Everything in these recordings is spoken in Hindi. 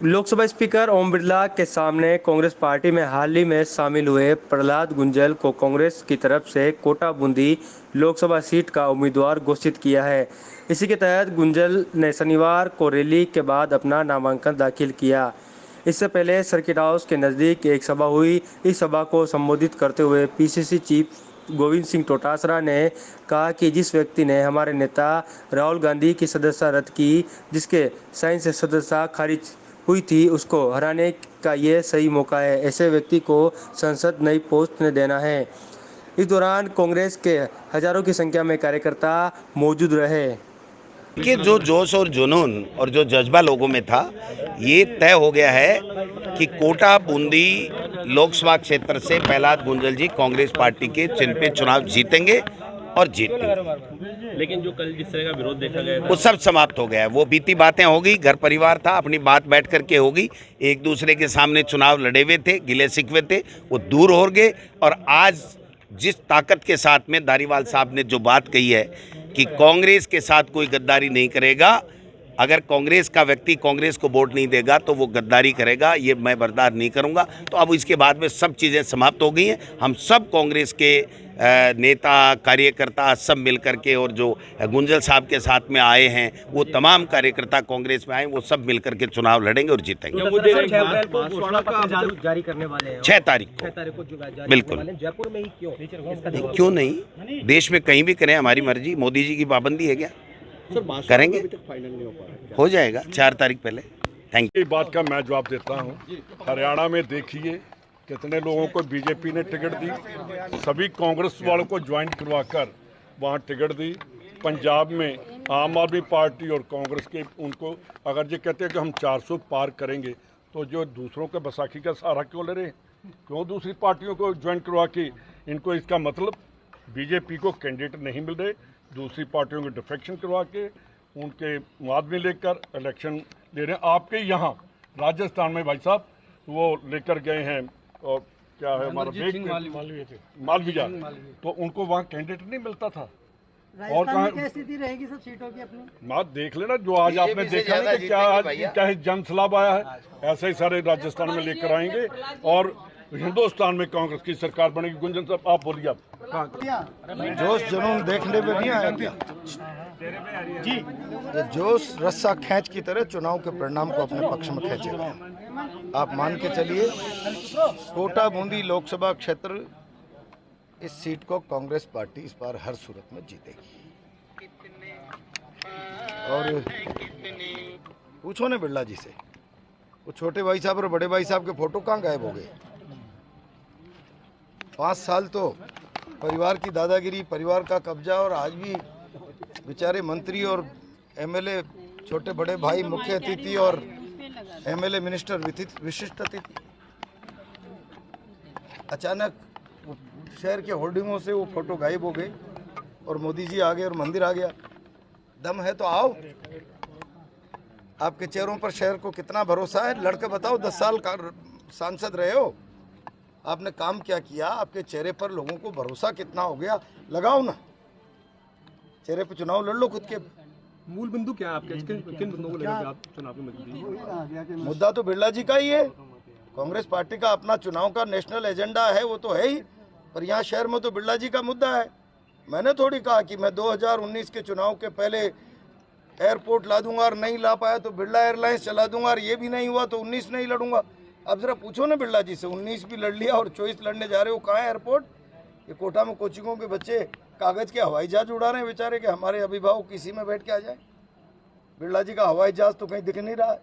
लोकसभा स्पीकर ओम बिरला के सामने कांग्रेस पार्टी में हाल ही में शामिल हुए प्रहलाद गुंजल को कांग्रेस की तरफ से कोटा बूंदी लोकसभा सीट का उम्मीदवार घोषित किया है। इसी के तहत गुंजल ने शनिवार को रैली के बाद अपना नामांकन दाखिल किया। इससे पहले सर्किट हाउस के नज़दीक एक सभा हुई। इस सभा को संबोधित करते हुए पीसीसी चीफ गोविंद सिंह डोटासरा ने कहा कि जिस व्यक्ति ने हमारे नेता राहुल गांधी की सदस्यता रद्द की, जिसके साइन से सदस्यता खारिज हुई थी, उसको हराने का ये सही मौका है। ऐसे व्यक्ति को संसद नहीं पहुंचने देना है। इस दौरान कांग्रेस के हजारों की संख्या में कार्यकर्ता मौजूद रहे। कि जो जोश और जुनून और जो जज्बा लोगों में था, ये तय हो गया है कि कोटा बूंदी लोकसभा क्षेत्र से प्रहलाद गुंजल जी कांग्रेस पार्टी के चिन्ह पे चुनाव जीतेंगे और जीतेंगे। लेकिन जो कल जिस तरह का विरोध देखा गया था, वो सब समाप्त हो गया है। वो बीती बातें हो गई, घर परिवार था, अपनी बात बैठ करके होगी। एक दूसरे के सामने चुनाव लड़े हुए थे, गिले शिकवे थे, वो दूर हो गए। और आज जिस ताकत के साथ में धारीवाल साहब ने जो बात कही है कि कांग्रेस के साथ कोई गद्दारी नहीं करेगा, अगर कांग्रेस का व्यक्ति कांग्रेस को वोट नहीं देगा तो वो गद्दारी करेगा, ये मैं बर्दाश्त नहीं करूंगा। तो अब इसके बाद में सब चीज़ें समाप्त हो गई हैं। हम सब कांग्रेस के नेता कार्यकर्ता सब मिल करके, और जो गुंजल साहब के साथ में आए हैं वो तमाम कार्यकर्ता कांग्रेस में आए, वो सब मिल करके चुनाव लड़ेंगे और जीतेंगे। जारी करने वाले हैं 6 तारीख को बिल्कुल। जयपुर में ही क्यों नहीं, देश में कहीं भी करें, हमारी मर्जी। मोदी जी की पाबंदी है क्या? करेंगे, हो जाएगा 4 तारीख पहले। Thank you. इस बात का मैं जवाब देता हूँ। हरियाणा में देखिए कितने लोगों को बीजेपी ने टिकट दी, सभी कांग्रेस वालों को ज्वाइन करवाकर वहाँ टिकट दी। पंजाब में आम आदमी पार्टी और कांग्रेस के, उनको अगर ये कहते हैं कि हम 400 पार करेंगे, तो जो दूसरों के बैसाखी का सहारा क्यों ले रहे हैं? क्यों दूसरी पार्टियों को ज्वाइन करवा के? इनको इसका मतलब बीजेपी को कैंडिडेट नहीं मिल रहे, दूसरी पार्टियों को डिफेक्शन करवा के उनके मुआवजे लेकर इलेक्शन ले रहे हैं। आपके यहाँ राजस्थान में भाई साहब वो लेकर गए हैं, और क्या है हमारा मालवीय, तो उनको वहाँ कैंडिडेट नहीं मिलता था। और कहाँ क्या स्थिति रहेगी सब सीटों की अपनी? बात देख लेना, जो आज आपने देखा है कि क्या आज चाहे जन सलाब आया है, ऐसे ही सारे राजस्थान में लेकर आएंगे और हिंदुस्तान में कांग्रेस की सरकार बनेगी। गुंजन साहब आप बोलिए। आप जोश जुनून देखने में नहीं आया क्या जी? ये जोश रस्सा खींच की तरह चुनाव के परिणाम को अपने पक्ष में खींचेगा। आप मान के चलिए, कोटा बूंदी लोकसभा क्षेत्र, इस सीट को कांग्रेस पार्टी इस बार हर सूरत में जीतेगी। और पूछो ना बिरला जी से, वो छोटे भाई साहब और बड़े भाई साहब के फोटो कहाँ गायब हो गए? 5 साल तो परिवार की दादागिरी, परिवार का कब्जा, और आज भी बेचारे मंत्री और एमएलए, छोटे बड़े भाई मुख्य अतिथि और एमएलए मिनिस्टर विशिष्ट अतिथि। अचानक शहर के होर्डिंगों से वो फोटो गायब हो गए और मोदी जी आ गए और मंदिर आ गया। दम है तो आओ, आपके चेहरों पर शहर को कितना भरोसा है, लड़के बताओ। 10 साल का सांसद रहे हो, आपने काम क्या किया, आपके चेहरे पर लोगों को भरोसा कितना हो गया, लगाओ ना चेहरे पर, चुनाव लड़ लो खुद के। मूल बिंदु क्या है आपके? किन बिंदुओं को लेकर आप चुनाव में मजबूती? मुद्दा तो बिरला जी का ही है। कांग्रेस पार्टी का अपना चुनाव का नेशनल एजेंडा है, वो तो है ही, पर यहाँ शहर में तो बिरला जी का मुद्दा है। मैंने थोड़ी कहा कि मैं 2019 के चुनाव के पहले एयरपोर्ट ला दूंगा, और नहीं ला पाया तो बिरला एयरलाइंस चला दूंगा, और ये भी नहीं हुआ तो 19 नहीं लड़ूंगा। अब जरा पूछो ना बिरला जी से, 19 भी लड़ लिया और 24 लड़ने जा रहे हो, कहाँ है एयरपोर्ट? ये कोटा में कोचिंगों के बच्चे कागज के हवाई जहाज उड़ा रहे हैं बेचारे, कि हमारे अभिभावक किसी में बैठ के आ जाए। बिरला जी का हवाई जहाज तो कहीं दिख नहीं रहा है।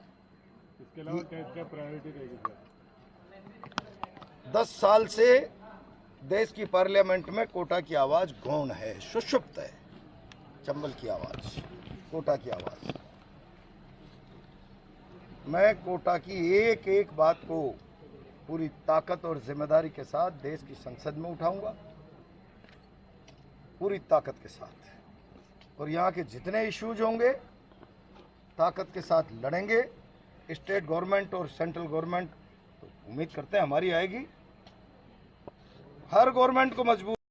इसके अलावा क्या प्रायोरिटी रहेगी? 10 साल से देश की पार्लियामेंट में कोटा की आवाज गौण है, सुषुप्त है। चंबल की आवाज, कोटा की आवाज। मैं कोटा की एक एक बात को पूरी ताकत और जिम्मेदारी के साथ देश की संसद में उठाऊंगा, पूरी ताकत के साथ। और यहाँ के जितने इश्यूज होंगे ताकत के साथ लड़ेंगे। स्टेट गवर्नमेंट और सेंट्रल गवर्नमेंट तो उम्मीद करते हैं हमारी आएगी। हर गवर्नमेंट को मजबूत